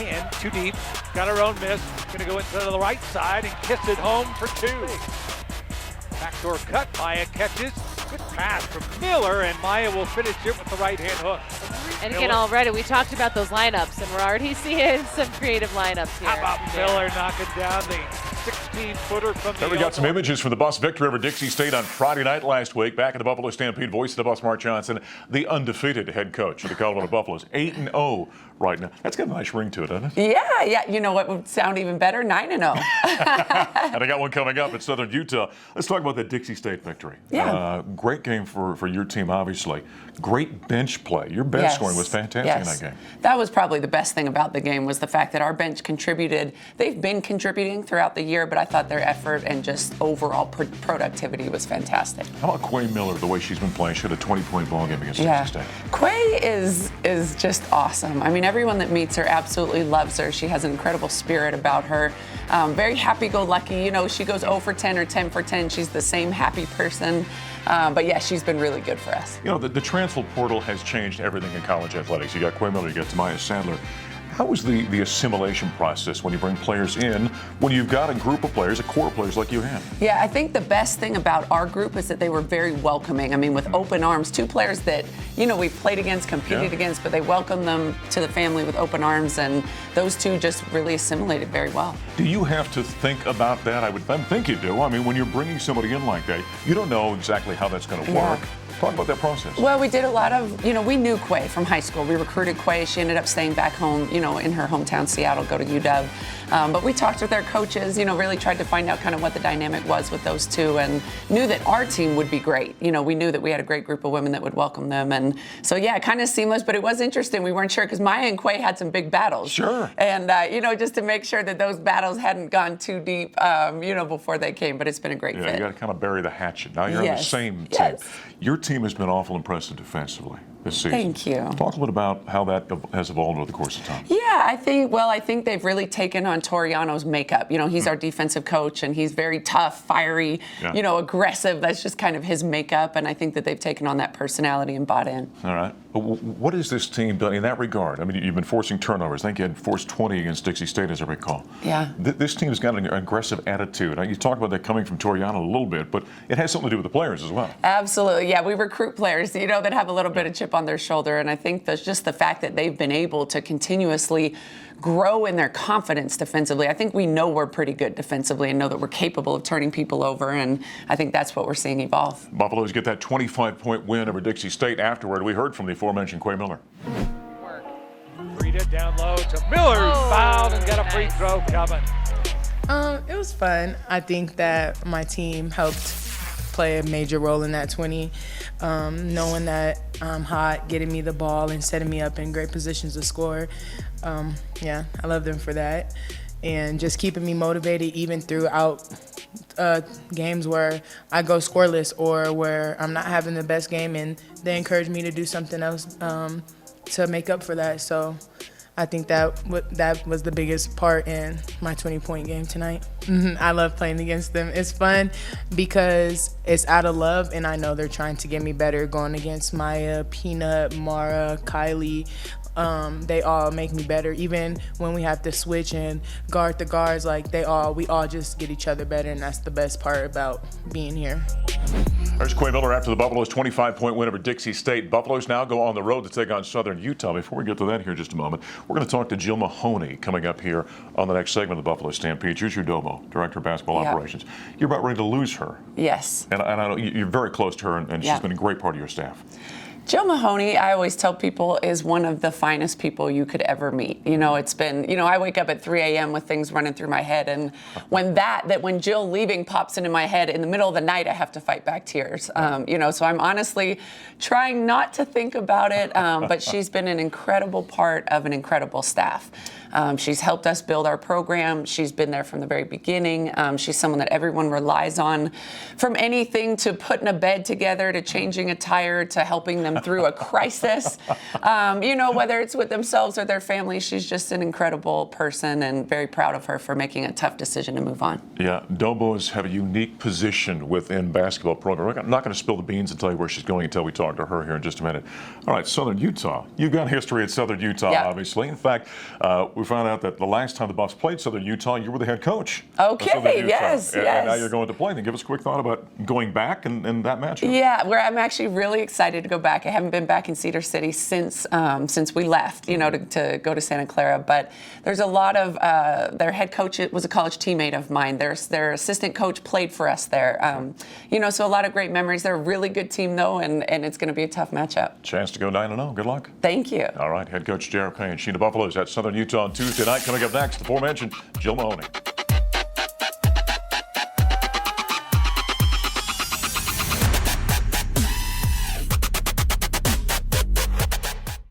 in, too deep, got her own miss, gonna go into the right side and kiss it home for 2. Backdoor cut, Maya catches, good pass from Miller, and Maya will finish it with the right-hand hook. And again, already we talked about those lineups, and we're already seeing some creative lineups here. How about Miller knocking down the 16-footer from the We got some images from the Buffs victory over Dixie State on Friday night last week. Back at the Buffalo Stampede, voice of the Buffs, Mark Johnson, the undefeated head coach of the Colorado Buffaloes, 8-0 right now. That's got a nice ring to it, doesn't it? Yeah. You know what would sound even better? 9-0. And I got one coming up at Southern Utah. Let's talk about the Dixie State victory. Yeah. Great game for your team, obviously. Great bench play. Your bench scoring was fantastic in that game. That was probably the best thing about the game, was the fact that our bench contributed. They've been contributing throughout the year, but I thought their effort and just overall productivity was fantastic. How about Quay Miller, the way she's been playing? She had a 20-point ball game against Dixie State. Quay is just awesome. I mean, everyone that meets her absolutely loves her. She has an incredible spirit about her. Very happy-go-lucky. You know, she goes 0 for 10 or 10 for 10. She's the same happy person. But yeah, she's been really good for us. You know, the transfer portal has changed everything in college athletics. You got Quay Miller, you got Tamaya Sadler. How was the assimilation process when you bring players in, when you've got a group of players, a core of players like you have? Yeah, I think the best thing about our group is that they were very welcoming. I mean, with open arms, 2 players that, you know, we've played against, competed against, but they welcomed them to the family with open arms, and those 2 just really assimilated very well. Do you have to think about that? I think you do. I mean, when you're bringing somebody in like that, you don't know exactly how that's going to work. Talk about that process. Well, we did a lot of, you know, we knew Quay from high school. We recruited Quay. She ended up staying back home, you know, in her hometown, Seattle, go to UW. But we talked with their coaches, you know, really tried to find out kind of what the dynamic was with those 2, and knew that our team would be great. You know, we knew that we had a great group of women that would welcome them. And so, yeah, kind of seamless, but it was interesting. We weren't sure because Maya and Quay had some big battles. Sure. And, you know, just to make sure that those battles hadn't gone too deep, you know, before they came. But it's been a great fit. You got to kind of bury the hatchet. Now you're on the same team. Your team has been awful impressive defensively this season. Thank you. Talk a little bit about how that has evolved over the course of time. Yeah, I think they've really taken on Toriano's makeup. You know, he's our defensive coach, and he's very tough, fiery, you know, aggressive. That's just kind of his makeup, and I think that they've taken on that personality and bought in. All right. But what has this team done in that regard? I mean, you've been forcing turnovers. I think you had forced 20 against Dixie State, as I recall. Yeah. This team has got an aggressive attitude. You talk about that coming from Toriano a little bit, but it has something to do with the players as well. Absolutely. Yeah, we recruit players, you know, that have a little bit of chip on their shoulder, and I think that's just the fact that they've been able to continuously grow in their confidence defensively. I think we know we're pretty good defensively and know that we're capable of turning people over, and I think that's what we're seeing evolve. Buffaloes get that 25-point win over Dixie State afterward. We heard from the aforementioned Quay Miller. Rita down low to Miller, fouled and got a free throw coming. It was fun. I think that my team helped play a major role in that 20, knowing that I'm hot, getting me the ball and setting me up in great positions to score. Yeah, I love them for that. And just keeping me motivated even throughout games where I go scoreless or where I'm not having the best game, and they encourage me to do something else to make up for that. So I think that was the biggest part in my 20-point game tonight. I love playing against them. It's fun because it's out of love, and I know they're trying to get me better. Going against Maya, Peanut, Mara, Kylie, they all make me better. Even when we have to switch and guard the guards, like we all just get each other better, and that's the best part about being here. There's Quay Miller after the Buffaloes' 25-point win over Dixie State. Buffaloes now go on the road to take on Southern Utah. Before we get to that here in just a moment, we're going to talk to Jill Mahoney coming up here on the next segment of the Buffalo Stampede. Juju Domo, Director of Basketball Operations. You're about ready to lose her. Yes. And I know you're very close to her, and she's been a great part of your staff. Jill Mahoney, I always tell people, is one of the finest people you could ever meet. You know, it's been, you know, I wake up at 3 a.m. with things running through my head, and when when Jill leaving pops into my head in the middle of the night, I have to fight back tears. You know, so I'm honestly trying not to think about it, but she's been an incredible part of an incredible staff. She's helped us build our program. She's been there from the very beginning. She's someone that everyone relies on, from anything to putting a bed together, to changing a tire, to helping them them through a crisis. Whether it's with themselves or their family, she's just an incredible person, and very proud of her for making a tough decision to move on. Yeah, Dobos have a unique position within basketball program. I'm not going to spill the beans and tell you where she's going until we talk to her here in just a minute. All right, Southern Utah. You've got history at Southern Utah, Yep. obviously. In fact, we found out that the last time the Buffs played Southern Utah, you were the head coach. Okay, of Southern Utah. yes, And yes. now you're going to play. Then give us a quick thought about going back and that matchup. Yeah, I'm actually really excited to go back. I haven't been back in Cedar City since we left, to go to Santa Clara. But there's a lot of their head coach was a college teammate of mine. Their assistant coach played for us there. So a lot of great memories. They're a really good team though, and it's going to be a tough matchup. Chance to go 9-0. Good luck. Thank you. All right, head coach JR Payne. She the Buffaloes at Southern Utah on Tuesday night. Coming up next, the aforementioned Jill Mahoney.